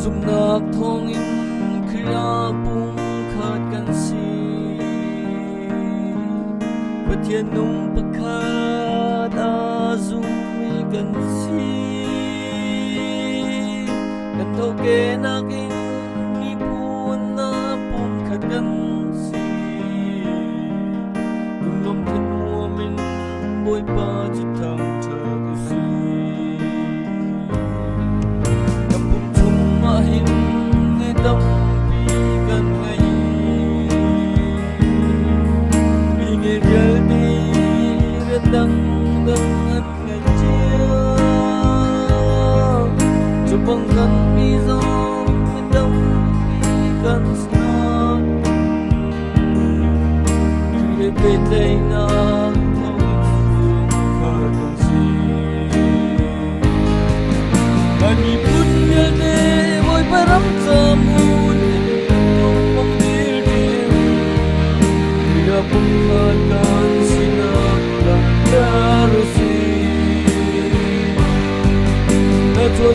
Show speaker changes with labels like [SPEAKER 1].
[SPEAKER 1] Sumnak thongin khria pung khat kan si Pathian nung pakhat azumi kan si Kan thoke nakin mi pun na pung khat kan si Lom thân mua mình bôi ba chữ thang thơ của si Cầm bụng chung mà hình người tâm vì gần ngày Vì người rơi đi rất đắng đắng hết ngày chiều Cho bằng gần mi gió miền đông vì gần xa Vì về đây nào Ani pun yade boy param samun Tong pambil dia Dia pengkatan sinaklah darusi Let's go